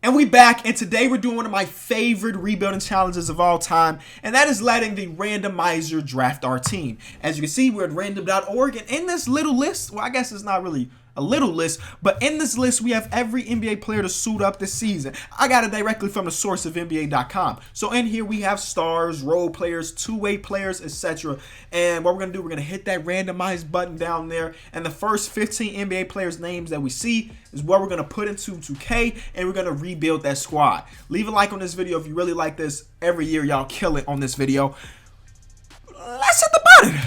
And we back, and today we're doing one of my favorite rebuilding challenges of all time, and that is letting the randomizer draft our team. As you can see, we're at random.org, and in this little list, well, I guess it's not really a little list, but in this list, we have every NBA player to suit up this season. I got it directly from the source of NBA.com. So in here, we have stars, role players, two-way players, etc. And what we're going to do, we're going to hit that randomize button down there, and the first 15 NBA players' names that we see is what we're going to put into 2K, and we're going to rebuild that squad. Leave a like on this video if you really like this. Every year, y'all kill it on this video. Let's hit the button.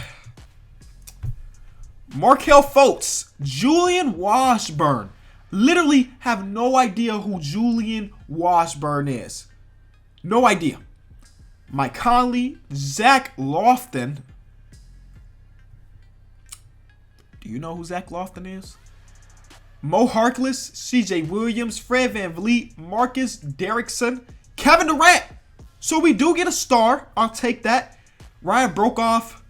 Markelle Fultz, Julian Washburn. Literally have no idea who Julian Washburn is. No idea. Mike Conley, Zach Lofton. Do you know who Zach Lofton is? Mo Harkless, CJ Williams, Fred VanVleet, Marcus Derrickson, Kevin Durant. So we do get a star. I'll take that. Ryan Brokoff,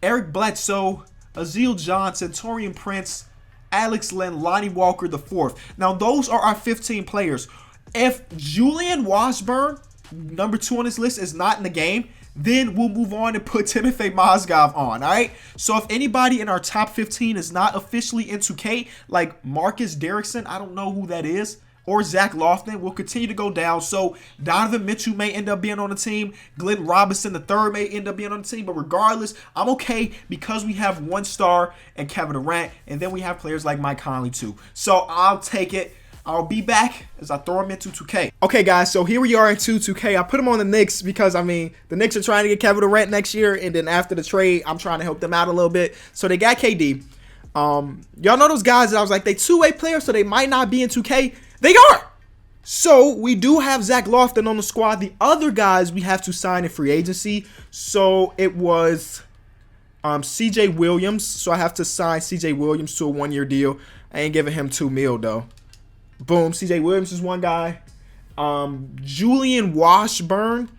Eric Bledsoe, Azeel Johnson, Taurean Prince, Alex Len, Lonnie Walker IV. Now, those are our 15 players. If Julian Washburn, number 2 on this list, is not in the game, then we'll move on and put Timofey Mozgov on, all right? So if anybody in our top 15 is not officially in 2K, like Marcus Derrickson, I don't know who that is, or Zach Lofton, will continue to go down. So Donovan Mitchell may end up being on the team. Glenn Robinson III may end up being on the team. But regardless, I'm okay because we have one star and Kevin Durant. And then we have players like Mike Conley too. So I'll take it. I'll be back as I throw him into 2K. Okay, guys, so here we are in 2K. I put him on the Knicks because, I mean, the Knicks are trying to get Kevin Durant next year. And then after the trade, I'm trying to help them out a little bit. So they got KD. Y'all know those guys that I was like, they two-way players, so they might not be in 2K. They are. So we do have Zach Lofton on the squad. The other guys we have to sign in free agency. So it was CJ Williams. So I have to sign CJ Williams to a 1-year deal. I ain't giving him $2 million though. Boom. CJ Williams is one guy. Julian Washburn.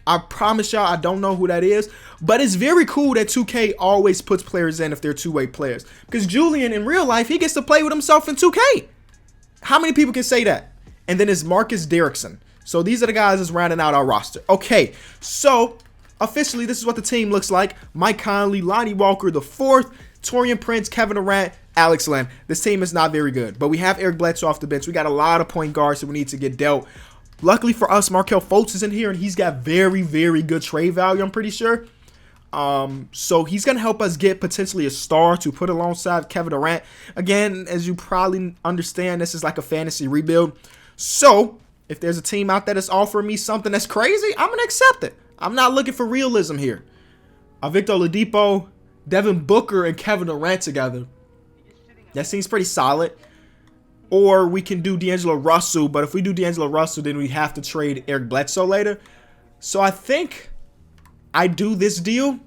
I promise y'all I don't know who that is. But it's very cool that 2K always puts players in if they're two-way players. Because Julian in real life, he gets to play with himself in 2K. How many people can say that? And then it's Marcus Derrickson. So these are the guys that's rounding out our roster. Okay, so officially this is what the team looks like. Mike Conley, Lonnie Walker IV, Taurean Prince, Kevin Durant, Alex Len. This team is not very good. But we have Eric Bledsoe off the bench. We got a lot of point guards that we need to get dealt. Luckily for us, Markelle Fultz is in here, and he's got very, very good trade value, I'm pretty sure. So he's going to help us get potentially a star to put alongside Kevin Durant. Again, as you probably understand, this is like a fantasy rebuild. So if there's a team out there that's offering me something that's crazy, I'm going to accept it. I'm not looking for realism here. Victor Oladipo, Devin Booker, and Kevin Durant together. That seems pretty solid. Or we can do D'Angelo Russell, but if we do D'Angelo Russell, then we have to trade Eric Bledsoe later. So I think I do this deal,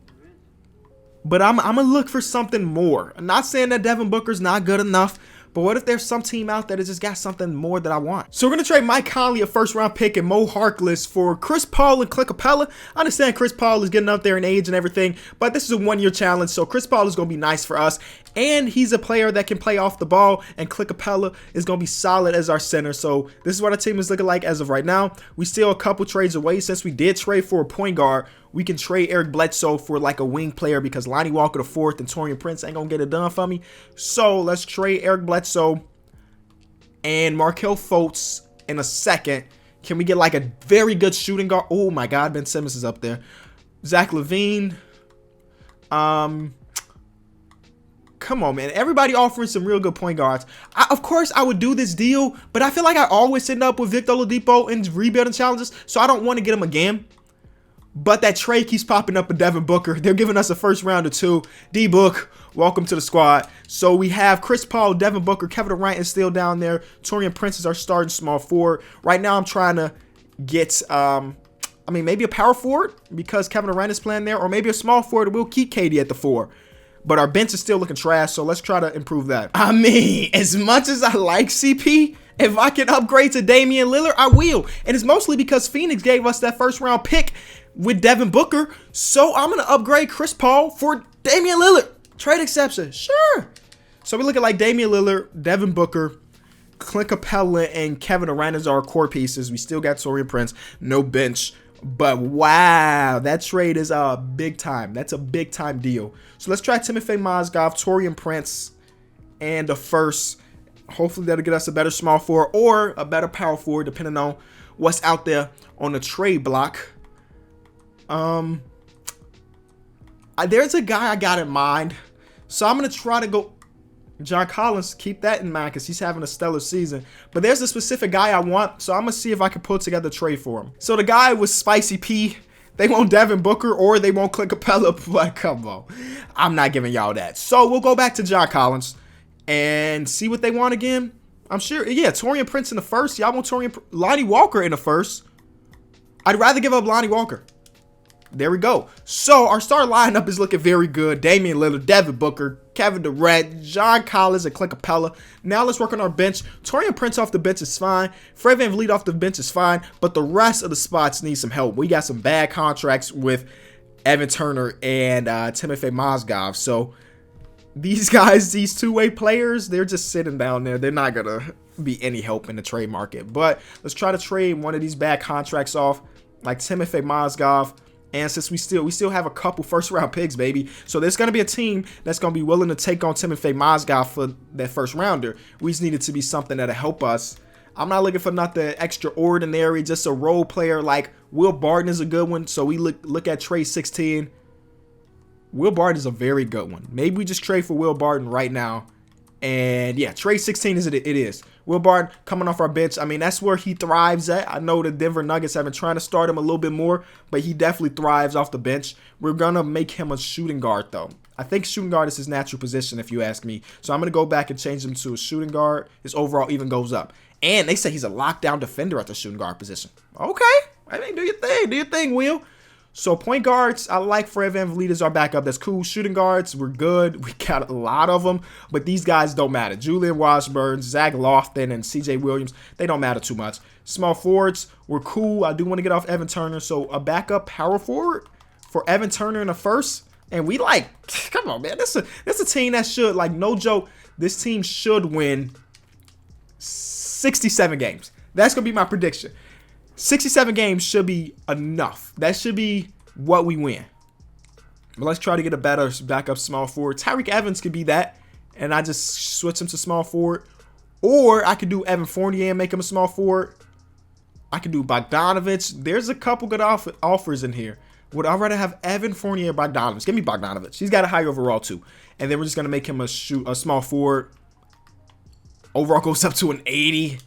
but I'm going to look for something more. I'm not saying that Devin Booker's not good enough, but what if there's some team out there that just got something more that I want? So we're going to trade Mike Conley, a first-round pick, and Mo Harkless for Chris Paul and Clint Capella. I understand Chris Paul is getting up there in age and everything, but this is a 1-year challenge, so Chris Paul is going to be nice for us. And he's a player that can play off the ball, and Clint Capella is going to be solid as our center. So this is what our team is looking like as of right now. We still a couple trades away. Since we did trade for a point guard, we can trade Eric Bledsoe for like a wing player because Lonnie Walker IV and Taurean Prince ain't going to get it done for me. So let's trade Eric Bledsoe and Markelle Fultz in a second. Can we get like a very good shooting guard? Oh my God, Ben Simmons is up there. Zach LaVine. Come on, man. Everybody offering some real good point guards. Of course, I would do this deal, but I feel like I always end up with Victor Oladipo in rebuilding challenges, so I don't want to get him again. But that trade keeps popping up with Devin Booker. They're giving us a first round or 2. D-Book, welcome to the squad. So we have Chris Paul, Devin Booker, Kevin Durant is still down there. Taurean Prince is our starting small forward. Right now, I'm trying to get, maybe a power forward because Kevin Durant is playing there, or maybe a small forward. We'll keep KD at the 4. But our bench is still looking trash, so let's try to improve that. I mean, as much as I like CP, if I can upgrade to Damian Lillard, I will. And it's mostly because Phoenix gave us that first-round pick with Devin Booker. So I'm going to upgrade Chris Paul for Damian Lillard. Trade exception. Sure. So we're looking like Damian Lillard, Devin Booker, Clint Capella and Kevin Durant is our core pieces. We still got Taurean Prince, no bench. But wow, that trade is big time. That's a big time deal. So let's try Timofey Mozgov, Taurean Prince, and the first. Hopefully that'll get us a better small forward or a better power forward, depending on what's out there on the trade block. There's a guy I got in mind, so I'm gonna try to go John Collins. Keep that in mind because he's having a stellar season. But there's a specific guy I want, so I'm gonna see if I can put together a trade for him. So the guy was Spicy P. They want Devin Booker or they want Clint Capella, but come on, I'm not giving y'all that. So we'll go back to John Collins and see what they want again. I'm sure, yeah, Taurean Prince in the first. Y'all want Lonnie Walker in the first. I'd rather give up Lonnie Walker. There we go. So our star lineup is looking very good. Damian Lillard, Devin Booker, Kevin Durant, John Collins, and Clint Capella. Now let's work on our bench. Taurean Prince off the bench is fine. Fred VanVleet off the bench is fine. But the rest of the spots need some help. We got some bad contracts with Evan Turner and Timofey Mozgov. So these guys, these two-way players, they're just sitting down there. They're not going to be any help in the trade market. But let's try to trade one of these bad contracts off, like Timofey Mozgov. And since we still have a couple first-round picks, baby. So there's going to be a team that's going to be willing to take on Timofey Mozgov for that first-rounder. We just need it to be something that'll help us. I'm not looking for nothing extraordinary, just a role player like Will Barton is a good one. So we look at trade 16. Will Barton is a very good one. Maybe we just trade for Will Barton right now. And yeah, trade 16 it is. Will Barton coming off our bench. I mean, that's where he thrives at. I know the Denver Nuggets have been trying to start him a little bit more, but he definitely thrives off the bench. We're going to make him a shooting guard, though. I think shooting guard is his natural position, if you ask me. So I'm going to go back and change him to a shooting guard. His overall even goes up. And they say he's a lockdown defender at the shooting guard position. Okay. I mean, do your thing. Do your thing, Will. So point guards, I like Fred VanVleet as our backup. That's cool. Shooting guards, we're good. We got a lot of them, but these guys don't matter. Julian Washburn, Zach Lofton, and CJ Williams, they don't matter too much. Small forwards, we're cool. I do want to get off Evan Turner. So a backup power forward for Evan Turner in the first. And we like, come on, man. That's a team that should, like, no joke, this team should win 67 games. That's going to be my prediction. 67 games should be enough. That should be what we win. But let's try to get a better backup small forward. Tyreek Evans could be that, and I just switch him to small forward. Or I could do Evan Fournier and make him a small forward. I could do Bogdanovich. There's a couple good offers in here. Would I rather have Evan Fournier or Bogdanovich? Give me Bogdanovich. He's got a high overall too. And then we're just going to make him a small forward. Overall goes up to an 80.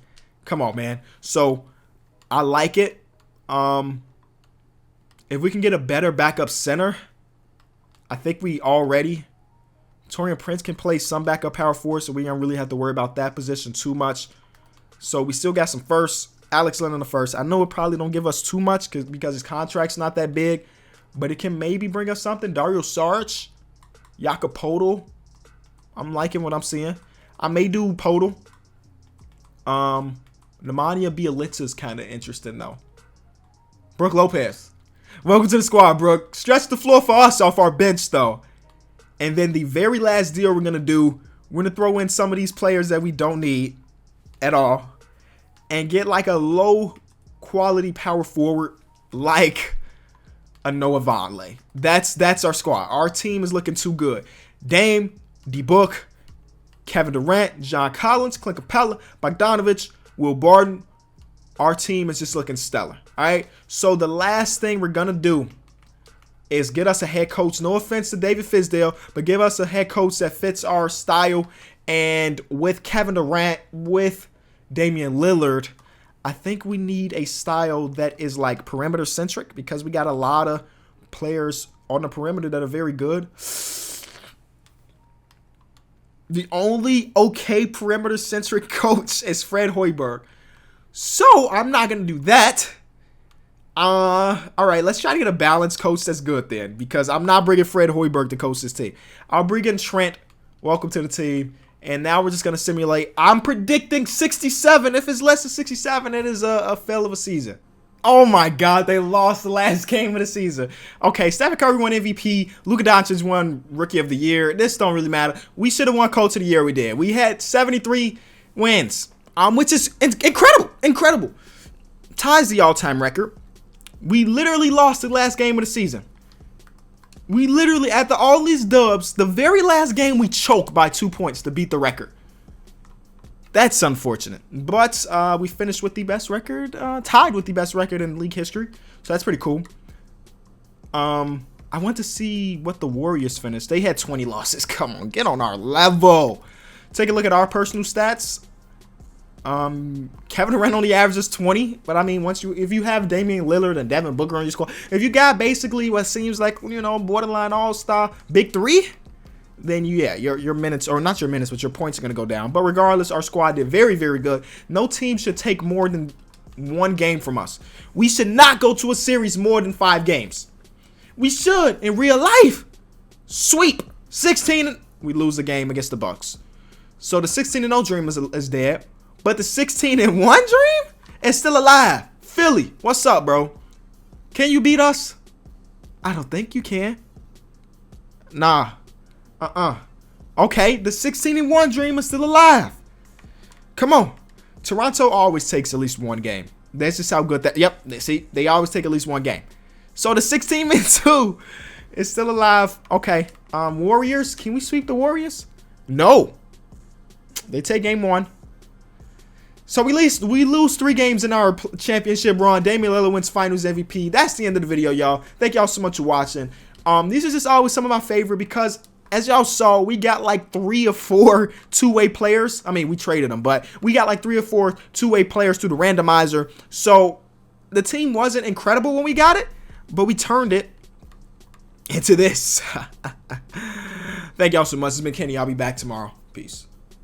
Come on, man. So I like it. If we can get a better backup center, I think we already. Taurean Prince can play some backup power forward, so we don't really have to worry about that position too much. So we still got some first. Alex Len in the first. I know it probably don't give us too much because his contract's not that big, but it can maybe bring us something. Dario Saric, Jakob Poeltl. I'm liking what I'm seeing. I may do Poeltl. Nemanja Bjelica is kind of interesting, though. Brook Lopez. Welcome to the squad, Brook. Stretch the floor for us off our bench, though. And then the very last deal we're going to do, we're going to throw in some of these players that we don't need at all and get like a low-quality power forward like a Noah Vonleh. That's our squad. Our team is looking too good. Dame, D-Book, Kevin Durant, John Collins, Clint Capella, Bogdanovich, Will Barton. Our team is just looking stellar. All right. So the last thing we're going to do is get us a head coach. No offense to David Fizdale, but give us a head coach that fits our style. And with Kevin Durant, with Damian Lillard, I think we need a style that is like perimeter centric because we got a lot of players on the perimeter that are very good. The only okay perimeter-centric coach is Fred Hoiberg. So, I'm not going to do that. All right, let's try to get a balanced coach that's good then. Because I'm not bringing Fred Hoiberg to coach this team. I'll bring in Trent. Welcome to the team. And now we're just going to simulate. I'm predicting 67. If it's less than 67, it is a fail of a season. Oh my God, they lost the last game of the season. Okay, Stephen Curry won MVP. Luka Doncic won Rookie of the Year. This don't really matter. We should have won Coach of the Year. We did. We had 73 wins. which is incredible. Ties the all-time record. We literally lost the last game of the season. We literally, after all these dubs, the very last game we choked by 2 points to beat the record. That's unfortunate. But we finished with the best record, tied with the best record in league history. So that's pretty cool. I want to see what the Warriors finished. They had 20 losses. Come on, get on our level. Take a look at our personal stats. Kevin Durant only averages 20, but I mean, if you have Damian Lillard and Devin Booker on your squad, if you got basically what seems like, you know, borderline all-star big three, then your minutes, or not your minutes, but your points are going to go down. But regardless, our squad did very, very good. No team should take more than one game from us. We should not go to a series more than 5 games. We should, in real life, sweep 16. We lose the game against the Bucks. So the 16-0 dream is dead. But the 16-1 dream is still alive. Philly, what's up, bro? Can you beat us? I don't think you can. Nah. Okay, the 16-1 dream is still alive. Come on. Toronto always takes at least one game. That's just how good that. Yep, see, they always take at least one game. So the 16-2 is still alive. Okay. Warriors, can we sweep the Warriors? No. They take game 1. So we lose 3 games in our championship run. Damian Lillard wins Finals MVP. That's the end of the video, y'all. Thank y'all so much for watching. These are just always some of my favorite because, as y'all saw, we got like 3 or 4 two-way players. I mean, we traded them, but we got like 3 or 4 two-way players through the randomizer. So the team wasn't incredible when we got it, but we turned it into this. Thank y'all so much. It's been Kenny. I'll be back tomorrow. Peace.